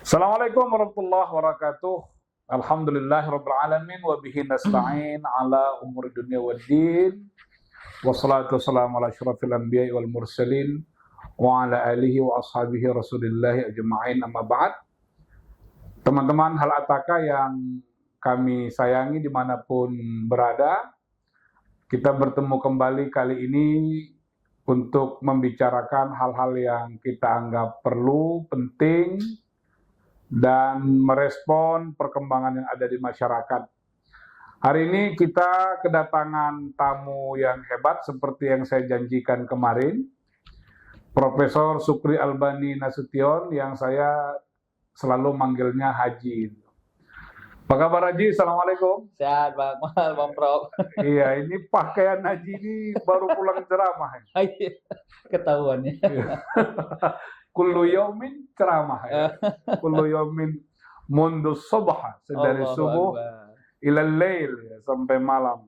Assalamualaikum warahmatullahi wabarakatuh. Alhamdulillahirabbil alamin wa bihi nasta'in ala umuri dunya waddin. Wassalatu wassalamu ala asyrafil anbiya'i wal mursalin wa ala alihi wa ashabihi Rasulillahi ajma'in, amma ba'd. Teman-teman Hal Ataka yang kami sayangi dimanapun berada, kita bertemu kembali kali ini untuk membicarakan hal-hal yang kita anggap perlu, penting, dan merespon perkembangan yang ada di masyarakat. Hari ini kita kedatangan tamu yang hebat seperti yang saya janjikan kemarin, Profesor Sukri Albani Nasution, yang saya selalu manggilnya Haji. Apa kabar Haji? Assalamualaikum. Sehat Bang Mal, Bang Prof. Iya, ini pakaian Haji ini baru pulang ceramah. Ketahuan ya. Kullu yaumin ceramah ya. Kullu yaumin mundu subha, dari subuh ilal lail ya, sampai malam.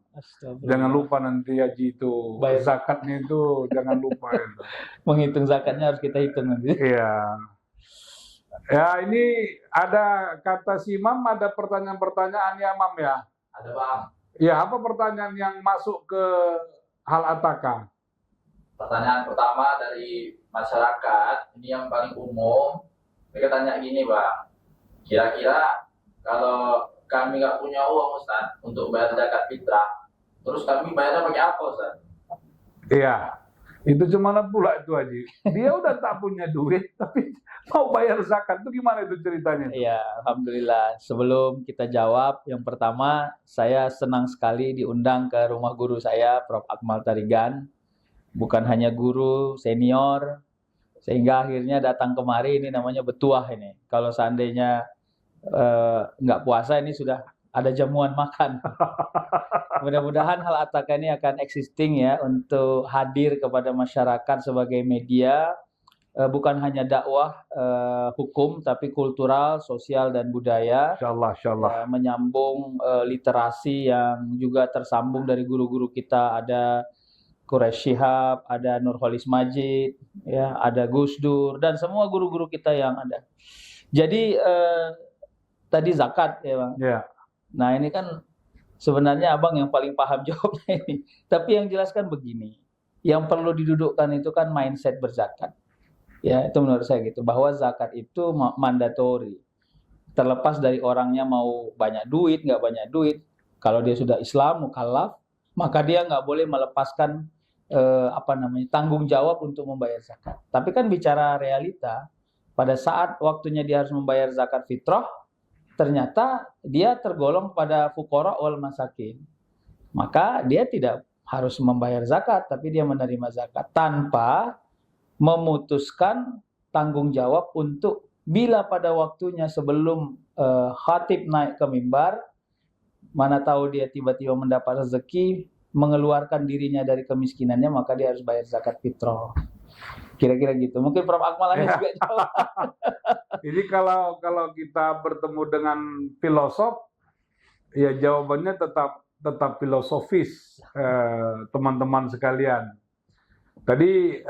Jangan lupa nanti Haji itu zakatnya itu jangan lupa itu. Menghitung zakatnya harus kita hitung nanti. Iya. Ya, ini ada kata si Imam, ada pertanyaan-pertanyaan ya Imam ya. Ada Bang. Ya, apa pertanyaan yang masuk ke Hal Ataka? Pertanyaan pertama dari masyarakat, ini yang paling umum. Mereka tanya gini Bang, kira-kira kalau kami nggak punya uang Ustaz untuk bayar zakat fitrah, terus kami bayarnya pakai apa Ustaz? Iya, itu cuma pula itu Haji. Dia udah tak punya duit, tapi mau bayar zakat, itu gimana itu ceritanya? Iya, Alhamdulillah. Sebelum kita jawab, yang pertama saya senang sekali diundang ke rumah guru saya, Prof. Akmal Tarigan. Bukan hanya guru senior, sehingga akhirnya datang kemari, ini namanya betuah ini. Kalau seandainya nggak puasa, ini sudah ada jamuan makan. Mudah-mudahan Hal Ataka ini akan existing ya, untuk hadir kepada masyarakat sebagai media, bukan hanya dakwah hukum, tapi kultural, sosial, dan budaya. Insyaallah. Menyambung literasi yang juga tersambung dari guru-guru kita. Ada Quraish Shihab, ada Nurholis Majid, ya, ada Gus Dur, dan semua guru-guru kita yang ada. Jadi tadi zakat ya Bang. Yeah. Nah ini kan sebenarnya Abang yang paling paham jawabnya ini. Tapi yang jelaskan begini, yang perlu didudukkan itu kan mindset berzakat. Ya, itu menurut saya gitu, bahwa zakat itu mandatori. Terlepas dari orangnya mau banyak duit, nggak banyak duit. Kalau dia sudah Islam, mukallaf, maka dia nggak boleh melepaskan tanggung jawab untuk membayar zakat. Tapi kan bicara realita, pada saat waktunya dia harus membayar zakat fitrah, ternyata dia tergolong pada fuqara wal masakin. Maka dia tidak harus membayar zakat, tapi dia menerima zakat tanpa memutuskan tanggung jawab untuk bila pada waktunya sebelum khatib naik ke mimbar, mana tahu dia tiba-tiba mendapat rezeki, mengeluarkan dirinya dari kemiskinannya, maka dia harus bayar zakat fitrah. Kira-kira gitu. Mungkin Prof. Akmal juga jawab. Jadi kalau kita bertemu dengan filosof, ya jawabannya tetap filosofis, teman-teman sekalian. Tadi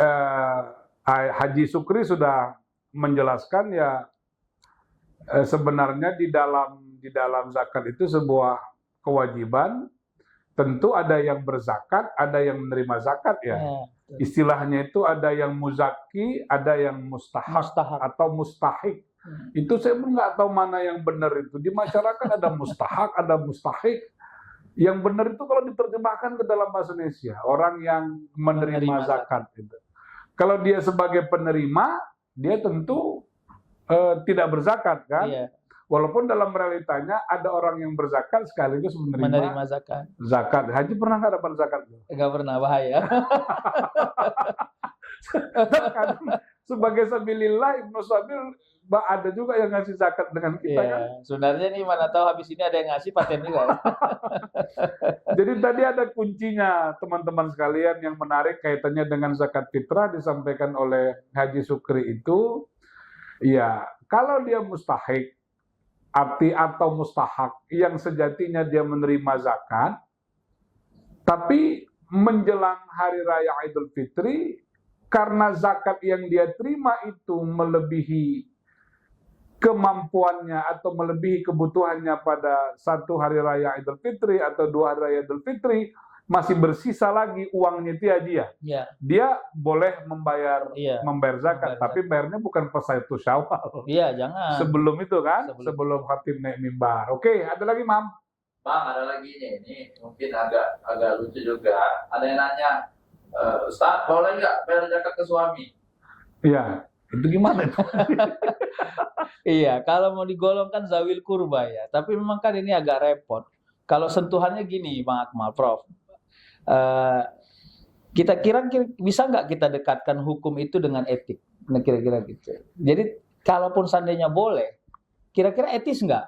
Haji Sukri sudah menjelaskan ya, sebenarnya di dalam zakat itu sebuah kewajiban. Tentu ada yang berzakat, ada yang menerima zakat ya. Istilahnya itu ada yang muzaki, ada yang mustahak atau mustahik. Itu saya pun nggak tahu mana yang benar itu. Di masyarakat ada mustahak, ada mustahik. Yang benar itu kalau diterjemahkan ke dalam bahasa Indonesia, orang yang menerima zakat itu. Kalau dia sebagai penerima, dia tentu tidak berzakat kan? Iya. Walaupun dalam realitanya ada orang yang berzakat sekaligus menerima zakat. Zakat. Haji pernah nggak dapat zakat? Nggak pernah, bahaya. Sebagai sabilillah, Ibnu Sabil ada juga yang ngasih zakat dengan kita kan? Sebenarnya nih mana tahu habis ini ada yang ngasih paten juga. Jadi tadi ada kuncinya teman-teman sekalian yang menarik kaitannya dengan zakat fitrah disampaikan oleh Haji Sukri itu, ya kalau dia mustahik, arti atau mustahak yang sejatinya dia menerima zakat, tapi menjelang hari raya Idul Fitri, karena zakat yang dia terima itu melebihi kemampuannya atau melebihi kebutuhannya pada satu hari raya Idul Fitri atau 2 hari raya Idul Fitri, masih bersisa lagi uangnya dia. Iya. Dia boleh membayar Iya. zakat, Membayar tapi bayarnya bukan pas 1 Syawal. Iya, jangan. Sebelum itu kan, Sebelum. sebelum khatib naik mimbar. Oke, ada lagi, Mam? Bang, ada lagi nih, ini mungkin agak lucu juga. Ada yang nanya, Ustaz, boleh nggak bayar zakat ke suami? Iya, itu gimana itu? Iya, kalau mau digolongkan zawil kurba ya. Tapi memang kan ini agak repot. Kalau sentuhannya gini, Bang Akmal, Prof. Kita kira bisa nggak kita dekatkan hukum itu dengan etik? Nah, kira-kira gitu. Jadi, kalaupun seandainya boleh, kira-kira etis nggak?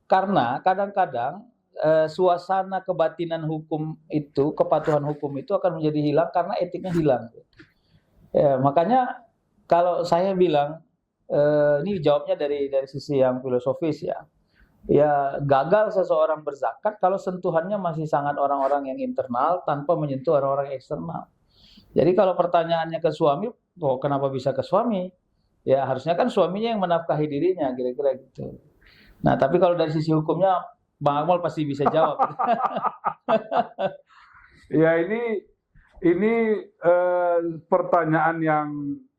Karena kadang-kadang suasana kebatinan hukum itu, kepatuhan hukum itu akan menjadi hilang karena etiknya hilang. Ya, makanya kalau saya bilang, ini jawabnya dari sisi yang filosofis ya. Ya, gagal seseorang berzakat kalau sentuhannya masih sangat orang-orang yang internal tanpa menyentuh orang-orang eksternal. Jadi kalau pertanyaannya ke suami, kenapa bisa ke suami? Ya harusnya kan suaminya yang menafkahi dirinya, kira-kira gitu. Nah, tapi kalau dari sisi hukumnya, Bang Akmal pasti bisa jawab. Ya, ini pertanyaan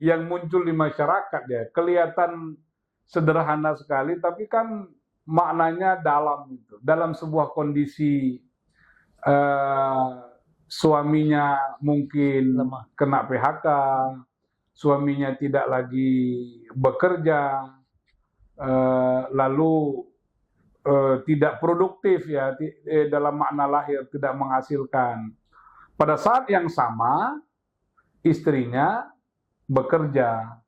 yang muncul di masyarakat ya. Kelihatan sederhana sekali, tapi kan maknanya dalam itu. Dalam sebuah kondisi suaminya mungkin Lemah. kena PHK, suaminya tidak lagi bekerja, lalu tidak produktif ya, dalam makna lahir, tidak menghasilkan. Pada saat yang sama, istrinya bekerja,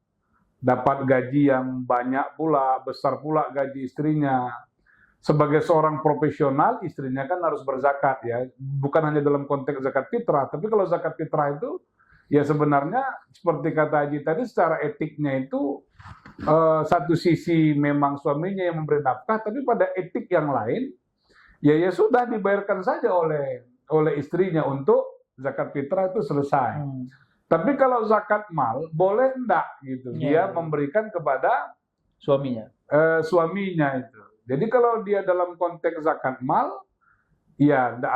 dapat gaji yang banyak pula, besar pula gaji istrinya. Sebagai seorang profesional, istrinya kan harus berzakat ya, bukan hanya dalam konteks zakat fitrah, tapi kalau zakat fitrah itu, ya sebenarnya seperti kata Haji tadi, secara etiknya itu satu sisi memang suaminya yang memberi nafkah, tapi pada etik yang lain, ya sudah dibayarkan saja oleh istrinya untuk zakat fitrah itu selesai. Tapi kalau zakat mal boleh enggak gitu, dia memberikan kepada suaminya itu. Jadi kalau dia dalam konteks zakat mal, ya enggak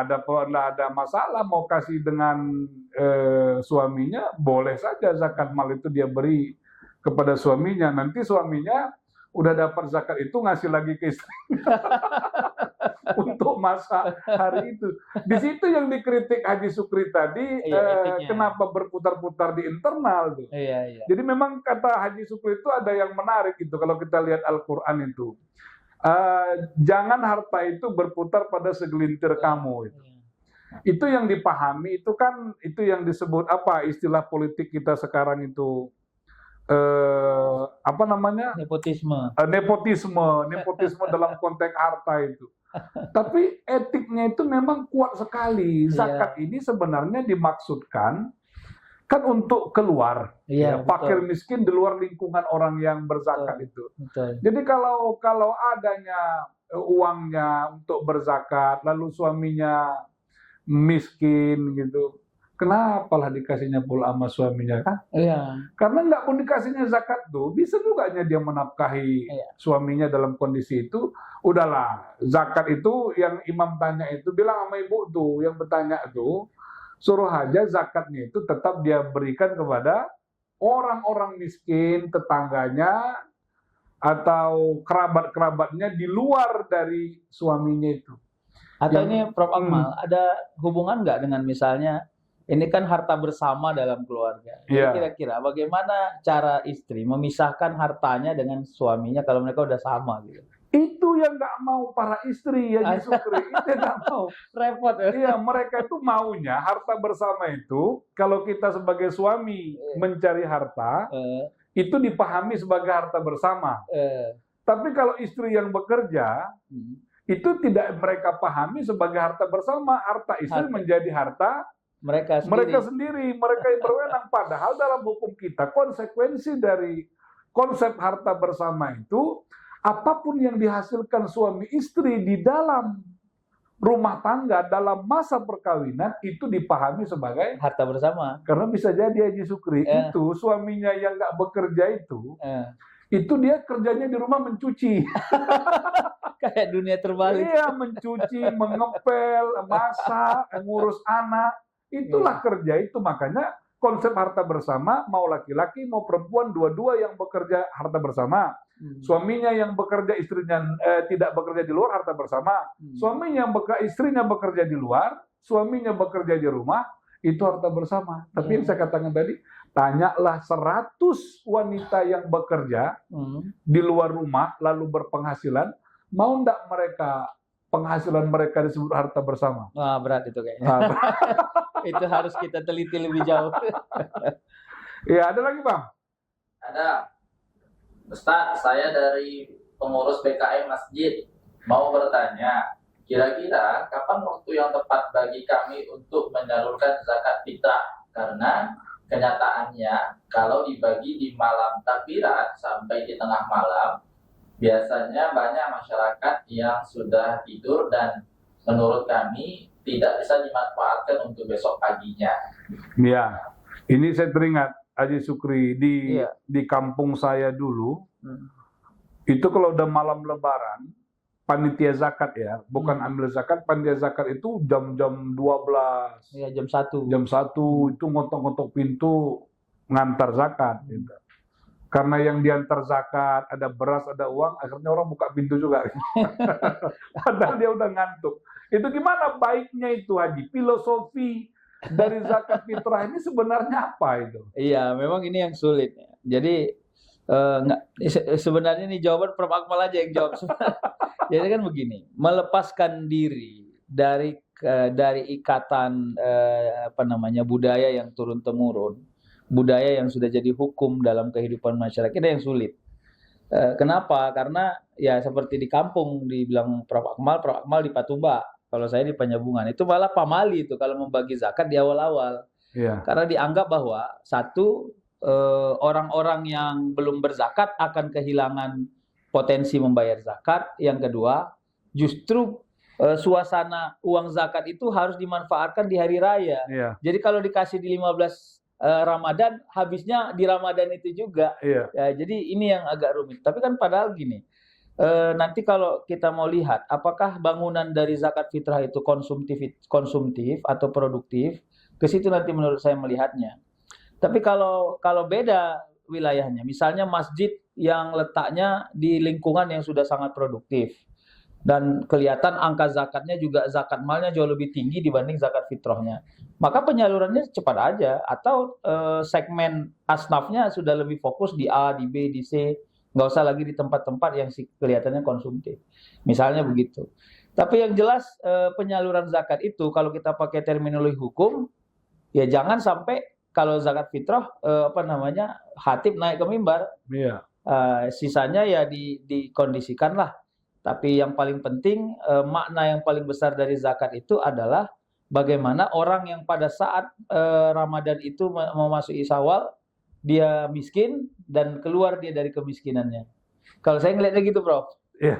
ada masalah mau kasih dengan suaminya, boleh saja zakat mal itu dia beri kepada suaminya. Nanti suaminya udah dapat zakat itu ngasih lagi ke istrinya untuk masa hari itu. Di situ yang dikritik Haji Sukri tadi, kenapa berputar-putar di internal tuh. Jadi memang kata Haji Sukri itu ada yang menarik itu kalau kita lihat Al-Quran itu. Jangan harta itu berputar pada segelintir kamu itu. Itu yang dipahami, itu kan itu yang disebut apa istilah politik kita sekarang itu, apa namanya? Nepotisme dalam konteks harta itu. Tapi etiknya itu memang kuat sekali. Zakat ini sebenarnya dimaksudkan kan untuk keluar, fakir miskin di luar lingkungan orang yang berzakat itu. Jadi kalau adanya uangnya untuk berzakat, lalu suaminya miskin gitu, kenapa lah dikasihnya pula sama suaminya kan? Karena nggak pun dikasihnya zakat tuh, bisa juga dia menafkahi suaminya dalam kondisi itu. Udahlah, zakat itu yang imam tanya itu, bilang sama ibu tuh yang bertanya tuh, suruh aja zakatnya itu tetap dia berikan kepada orang-orang miskin, tetangganya, atau kerabat-kerabatnya di luar dari suaminya itu. Atau ini Prof. Akmal, ada hubungan nggak dengan misalnya, ini kan harta bersama dalam keluarga. Jadi kira-kira bagaimana cara istri memisahkan hartanya dengan suaminya kalau mereka udah sama gitu? Itu yang nggak mau para istri ya, Haji Sukri. Itu nggak mau. Repot ya? Iya, mereka itu maunya harta bersama itu, kalau kita sebagai suami mencari harta, itu dipahami sebagai harta bersama. Tapi kalau istri yang bekerja, itu tidak mereka pahami sebagai harta bersama. Harta istri menjadi harta mereka sendiri, mereka yang berwenang. Padahal dalam hukum kita, konsekuensi dari konsep harta bersama itu, apapun yang dihasilkan suami istri di dalam rumah tangga, dalam masa perkawinan, itu dipahami sebagai harta bersama. Karena bisa jadi Haji Sukri, itu suaminya yang nggak bekerja itu dia kerjanya di rumah mencuci. Kayak dunia terbalik. Iya, mencuci, mengepel, masak, ngurus anak. Itulah kerja itu. Makanya konsep harta bersama, mau laki-laki, mau perempuan, dua-dua yang bekerja harta bersama. Suaminya yang bekerja, istrinya tidak bekerja di luar, harta bersama. Suaminya yang istrinya bekerja di luar, suaminya bekerja di rumah, itu harta bersama. Tapi yang saya katakan tadi, tanyalah 100 wanita yang bekerja di luar rumah, lalu berpenghasilan, mau enggak penghasilan mereka disebut harta bersama? Wah, berat itu kayaknya. Itu harus kita teliti lebih jauh. Ya, ada lagi Bang? Ada. Ustaz, saya dari pengurus BKM Masjid mau bertanya, kira-kira kapan waktu yang tepat bagi kami untuk menyalurkan zakat fitrah? Karena kenyataannya kalau dibagi di malam takbiran sampai di tengah malam, biasanya banyak masyarakat yang sudah tidur dan menurut kami tidak bisa dimanfaatkan untuk besok paginya. Ya, ini saya teringat Haji Sukri di kampung saya dulu. Itu kalau udah malam Lebaran, panitia zakat ya, bukan ambil zakat, panitia zakat itu jam-jam 12. Iya, jam 1. Jam 1 itu ngotok-ngotok pintu ngantar zakat gitu. Karena yang diantar zakat, ada beras, ada uang, akhirnya orang buka pintu juga. Padahal dia udah ngantuk. Itu gimana baiknya itu Haji? Filosofi dari zakat fitrah ini sebenarnya apa itu? Iya, memang ini yang sulit. Jadi sebenarnya ini jawaban Prof. Akmal aja yang jawab. Jadi kan begini, melepaskan diri dari ikatan budaya yang turun temurun, budaya yang sudah jadi hukum dalam kehidupan masyarakat, itu yang sulit. Kenapa? Karena ya seperti di kampung dibilang Prof. Akmal di Patuba. Kalau saya di Penyambungan, itu malah pamali itu kalau membagi zakat di awal-awal. Iya. Karena dianggap bahwa satu, orang-orang yang belum berzakat akan kehilangan potensi membayar zakat. Yang kedua, justru suasana uang zakat itu harus dimanfaatkan di hari raya. Iya. Jadi kalau dikasih di 15 Ramadan, habisnya di Ramadan itu juga. Iya. Ya, jadi ini yang agak rumit. Tapi kan padahal gini, nanti kalau kita mau lihat apakah bangunan dari zakat fitrah itu konsumtif atau produktif, ke situ nanti menurut saya melihatnya. Tapi kalau beda wilayahnya, misalnya masjid yang letaknya di lingkungan yang sudah sangat produktif dan kelihatan angka zakatnya juga, zakat malnya jauh lebih tinggi dibanding zakat fitrahnya, maka penyalurannya cepat aja. Atau segmen asnafnya sudah lebih fokus di A, di B, di C, nggak usah lagi di tempat-tempat yang kelihatannya konsumtif. Misalnya begitu. Tapi yang jelas penyaluran zakat itu kalau kita pakai terminologi hukum, ya jangan sampai kalau zakat fitrah khatib naik ke mimbar. Iya. Sisanya ya dikondisikan lah. Tapi yang paling penting, makna yang paling besar dari zakat itu adalah bagaimana orang yang pada saat Ramadan itu memasuki Syawal, dia miskin dan keluar dia dari kemiskinannya. Kalau saya ngeliatnya gitu, Prof. Iya.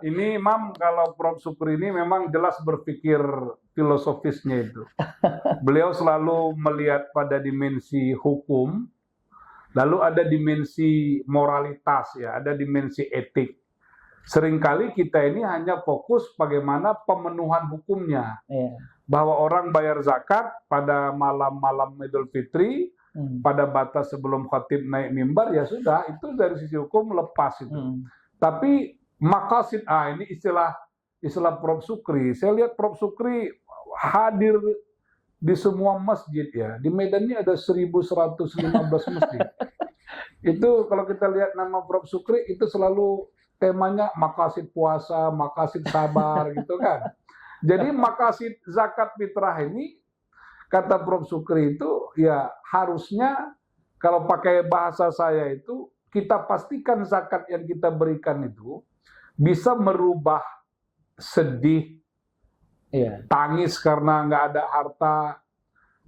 Ini Imam, kalau Prof. Sukri ini memang jelas berpikir filosofisnya itu. Beliau selalu melihat pada dimensi hukum, lalu ada dimensi moralitas ya, ada dimensi etik. Seringkali kita ini hanya fokus bagaimana pemenuhan hukumnya. Iya. Bahwa orang bayar zakat pada malam-malam Idul Fitri, pada batas sebelum khatib naik mimbar, ya sudah, itu dari sisi hukum lepas itu. Tapi maqasid, ini istilah Prof. Sukri. Saya lihat Prof. Sukri hadir di semua masjid ya. Di Medan ini ada 1115 masjid. Itu kalau kita lihat nama Prof. Sukri itu selalu temanya maqasid puasa, maqasid sabar gitu kan. Jadi maqasid zakat fitrah ini, kata Prof. Sukri itu ya harusnya kalau pakai bahasa saya itu, kita pastikan zakat yang kita berikan itu bisa merubah sedih, tangis karena nggak ada harta,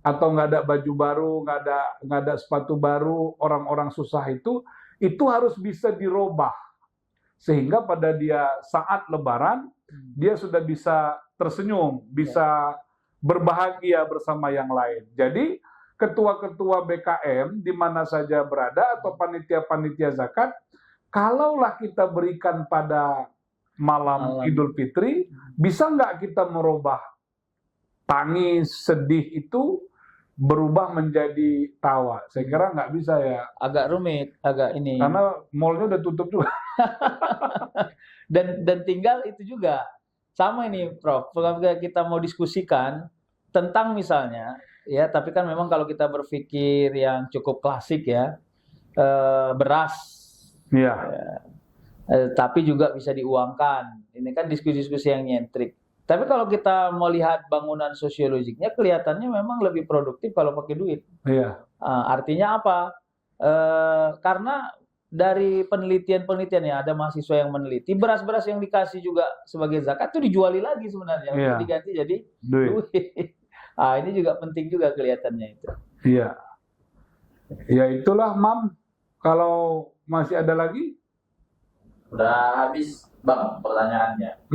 atau nggak ada baju baru, nggak ada sepatu baru, orang-orang susah itu harus bisa dirubah. Sehingga pada dia saat Lebaran, dia sudah bisa tersenyum, bisa berbahagia bersama yang lain. Jadi ketua-ketua BKM di mana saja berada atau panitia-panitia zakat, kalaulah kita berikan pada malam Idul Fitri, bisa nggak kita merubah tangis, sedih itu berubah menjadi tawa? Saya kira nggak bisa ya. Agak rumit, agak ini. Karena mallnya udah tutup juga. Dan tinggal itu juga sama ini, Prof. Kalau kita mau diskusikan tentang misalnya, ya, tapi kan memang kalau kita berpikir yang cukup klasik ya, beras, Iya. tapi juga bisa diuangkan. Ini kan diskusi-diskusi yang nyentrik. Tapi kalau kita mau lihat bangunan sosiologiknya, kelihatannya memang lebih produktif kalau pakai duit. Iya. Artinya apa? Karena dari penelitian-penelitian ya, ada mahasiswa yang meneliti, beras-beras yang dikasih juga sebagai zakat itu dijuali lagi sebenarnya, Iya. untuk diganti jadi Duit. Ini juga penting juga kelihatannya itu. Iya. Ya itulah, Mam. Kalau masih ada lagi? Udah habis Bang pertanyaannya.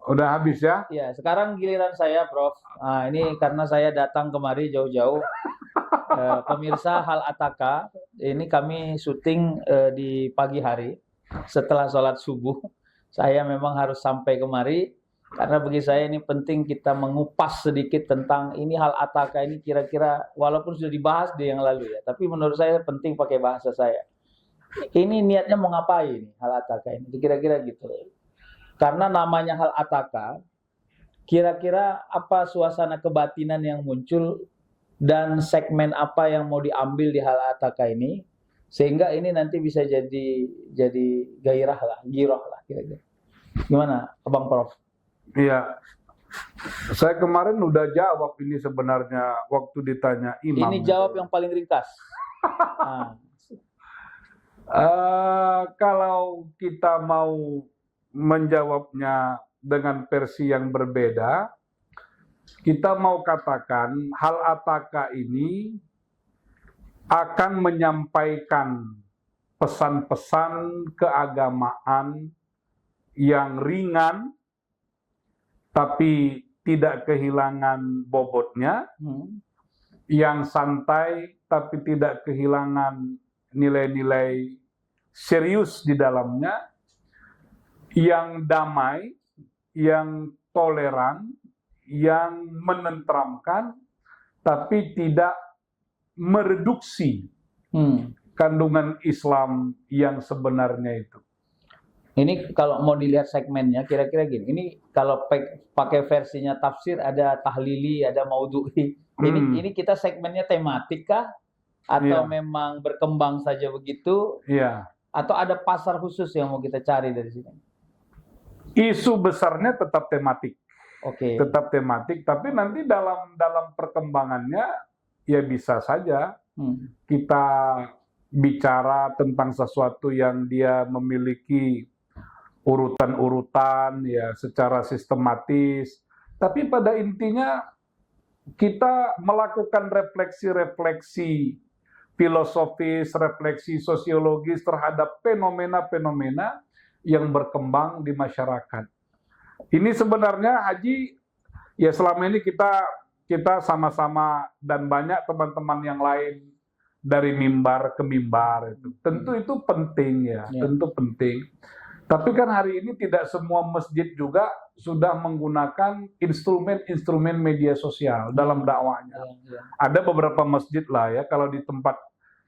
Udah habis ya? Ya, sekarang giliran saya, Prof. Ini karena saya datang kemari jauh-jauh. Pemirsa Hal Ataka, ini kami syuting di pagi hari setelah sholat subuh. Saya memang harus sampai kemari karena bagi saya ini penting kita mengupas sedikit tentang ini Hal Ataka ini, kira-kira walaupun sudah dibahas di yang lalu ya, tapi menurut saya penting pakai bahasa saya. Ini niatnya mau ngapain Hal Ataka ini? Kira-kira gitu. Karena namanya Hal Ataka, kira-kira apa suasana kebatinan yang muncul dan segmen apa yang mau diambil di Hal Ataka ini, sehingga ini nanti bisa jadi gairah lah, giroh lah kira-kira. Gimana, Abang Prof? Iya. Saya kemarin udah jawab ini sebenarnya waktu ditanya imam. Ini jawab yang paling ringkas. Kalau kita mau menjawabnya dengan versi yang berbeda, kita mau katakan Hal Ataka ini akan menyampaikan pesan-pesan keagamaan yang ringan tapi tidak kehilangan bobotnya, yang santai tapi tidak kehilangan nilai-nilai serius di dalamnya, yang damai, yang toleran, yang menenteramkan, tapi tidak mereduksi kandungan Islam yang sebenarnya itu. Ini kalau mau dilihat segmennya kira-kira gini. Ini kalau pakai versinya tafsir ada tahlili, ada maudhu'i. Ini kita segmennya tematik kah? Atau memang berkembang saja begitu? Iya. Atau ada pasar khusus yang mau kita cari dari sini? Isu besarnya tetap tematik. Oke. Tetap tematik, tapi nanti dalam perkembangannya ya bisa saja kita bicara tentang sesuatu yang dia memiliki urutan-urutan ya secara sistematis, tapi pada intinya kita melakukan refleksi-refleksi filosofis, refleksi sosiologis terhadap fenomena-fenomena yang berkembang di masyarakat. Ini sebenarnya haji, ya selama ini kita sama-sama dan banyak teman-teman yang lain dari mimbar ke mimbar itu. Tentu itu penting ya, tentu penting. Tapi kan hari ini tidak semua masjid juga sudah menggunakan instrumen-instrumen media sosial dalam dakwahnya. Ada beberapa masjid lah ya, kalau di tempat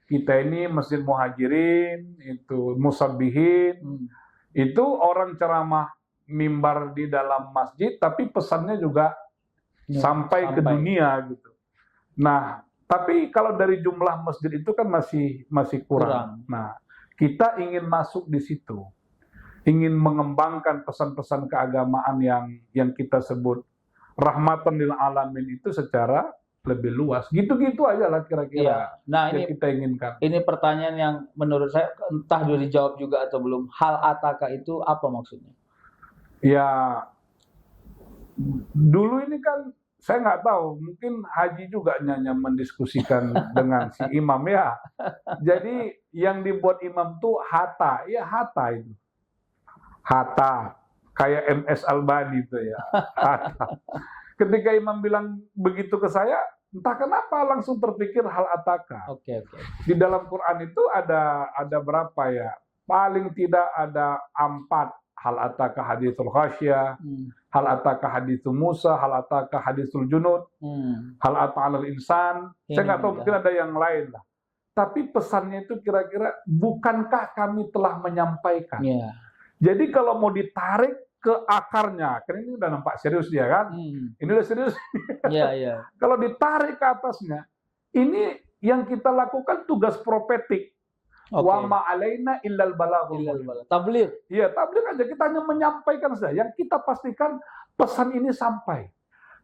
kita ini Masjid Muhajirin, itu Musabbihin, itu orang ceramah mimbar di dalam masjid, tapi pesannya juga sampai ke dunia gitu. Nah, tapi kalau dari jumlah masjid itu kan masih kurang. Nah, kita ingin masuk di situ, ingin mengembangkan pesan-pesan keagamaan yang kita sebut rahmatan lil alamin itu secara lebih luas. Gitu-gitu aja lah kira-kira Nah, yang kita inginkan. Ini pertanyaan yang menurut saya entah sudah dijawab juga atau belum. Hal Ataka itu apa maksudnya? Ya, dulu ini kan saya nggak tahu, mungkin Haji juga hanya mendiskusikan dengan si imam ya. Jadi yang dibuat imam tuh hatta, ya hatta itu. Hatta, kayak MS Albani itu ya. Hatta. Ketika imam bilang begitu ke saya entah kenapa langsung terpikir hal ataka. Oke. Di dalam Quran itu ada berapa ya? Paling tidak ada 4 hal ataka haditsul khasyah, hal ataka haditsul Musa, hal ataka haditsul junud, hal ata'alal insan. Saya nggak tahu, mungkin ada yang lain lah. Tapi pesannya itu kira-kira, bukankah kami telah menyampaikan? Ya. Jadi kalau mau ditarik ke akarnya, kan ini udah nampak serius dia kan? Ini udah serius. Iya. Kalau ditarik ke atasnya, ini yang kita lakukan tugas profetik. Wa ma alaina illal balaghul mubin. Tabligh. Iya, tabligh aja, kita hanya menyampaikan saja. Yang kita pastikan pesan ini sampai.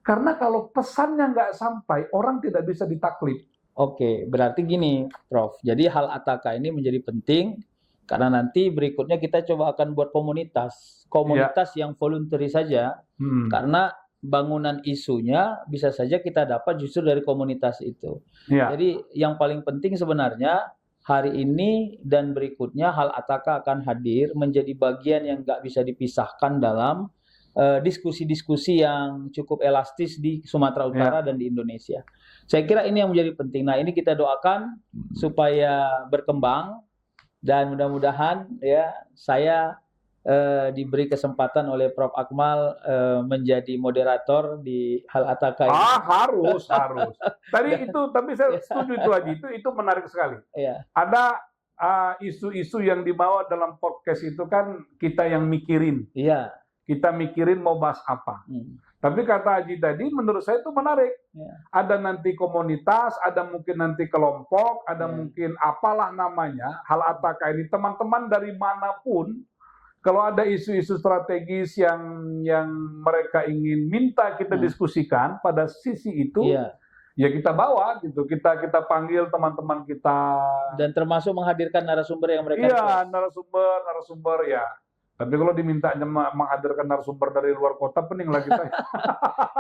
Karena kalau pesannya nggak sampai, orang tidak bisa ditaklid. Oke, berarti gini, Prof. Jadi hal ataka ini menjadi penting karena nanti berikutnya kita coba akan buat komunitas yang voluntary saja. Karena bangunan isunya bisa saja kita dapat justru dari komunitas itu. Jadi yang paling penting sebenarnya hari ini dan berikutnya hal ataka akan hadir menjadi bagian yang nggak bisa dipisahkan dalam diskusi-diskusi yang cukup elastis di Sumatera Utara dan di Indonesia. Saya kira ini yang menjadi penting. Nah, ini kita doakan supaya berkembang dan mudah-mudahan ya saya diberi kesempatan oleh Prof. Akmal menjadi moderator di hal ataka ini. Harus. Tapi saya setuju itu Haji, itu menarik sekali. Ada isu-isu yang dibawa dalam podcast itu kan kita yang mikirin. Kita mikirin mau bahas apa. Tapi kata Haji tadi menurut saya itu menarik. Ada nanti komunitas, ada mungkin nanti kelompok, ada mungkin apalah namanya, hal ataka ini teman-teman dari manapun. Kalau ada isu-isu strategis yang mereka ingin minta kita diskusikan pada sisi itu, ya kita bawa gitu, kita panggil teman-teman kita. Dan termasuk menghadirkan narasumber yang mereka. Narasumber ya. Tapi kalau diminta menghadirkan narasumber dari luar kota, pening lah kita.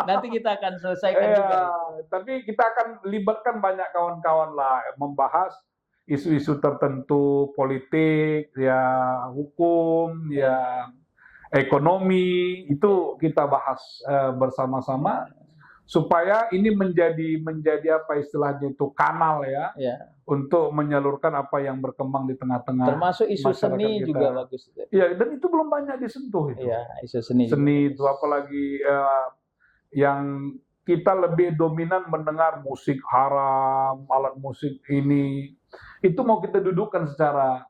Nanti kita akan selesaikan juga. Tapi kita akan libatkan banyak kawan-kawan lah, membahas isu-isu tertentu, politik, ya hukum, ya ekonomi, itu kita bahas bersama-sama supaya ini menjadi apa istilahnya itu kanal ya, untuk menyalurkan apa yang berkembang di tengah-tengah. Termasuk isu seni kita. Juga bagus. Iya, dan itu belum banyak disentuh itu. Iya, isu seni. Seni itu apalagi yang kita lebih dominan mendengar musik haram, alat musik ini. Itu mau kita dudukkan secara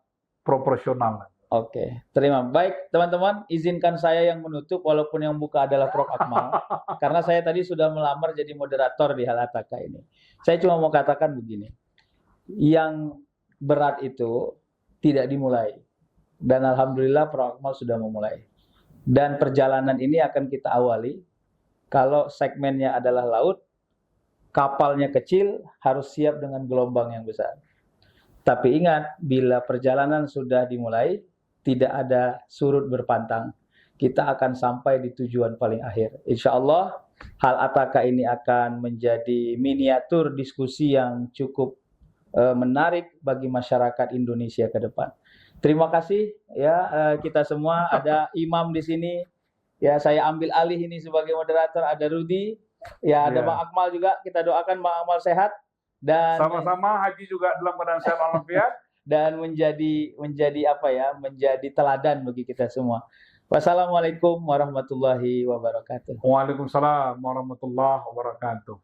proporsional. Oke, terima. Baik, teman-teman, izinkan saya yang menutup walaupun yang buka adalah Prof. Akmal. Karena saya tadi sudah melamar jadi moderator di hal ataka ini. Saya cuma mau katakan begini. Yang berat itu tidak dimulai. Dan alhamdulillah Prof. Akmal sudah memulai. Dan perjalanan ini akan kita awali. Kalau segmennya adalah laut, kapalnya kecil, harus siap dengan gelombang yang besar. Tapi ingat, bila perjalanan sudah dimulai, tidak ada surut berpantang. Kita akan sampai di tujuan paling akhir. Insya Allah, hal ataka ini akan menjadi miniatur diskusi yang cukup menarik bagi masyarakat Indonesia ke depan. Terima kasih ya kita semua. Ada Imam di sini. Ya, saya ambil alih ini sebagai moderator. Ada Rudi. Ya, ada Bang Akmal juga. Kita doakan Bang Akmal sehat. Dan sama-sama Haji juga dalam keadaan sehat walafiat dan menjadi apa ya, menjadi teladan bagi kita semua. Wassalamualaikum warahmatullahi wabarakatuh. Waalaikumsalam warahmatullahi wabarakatuh.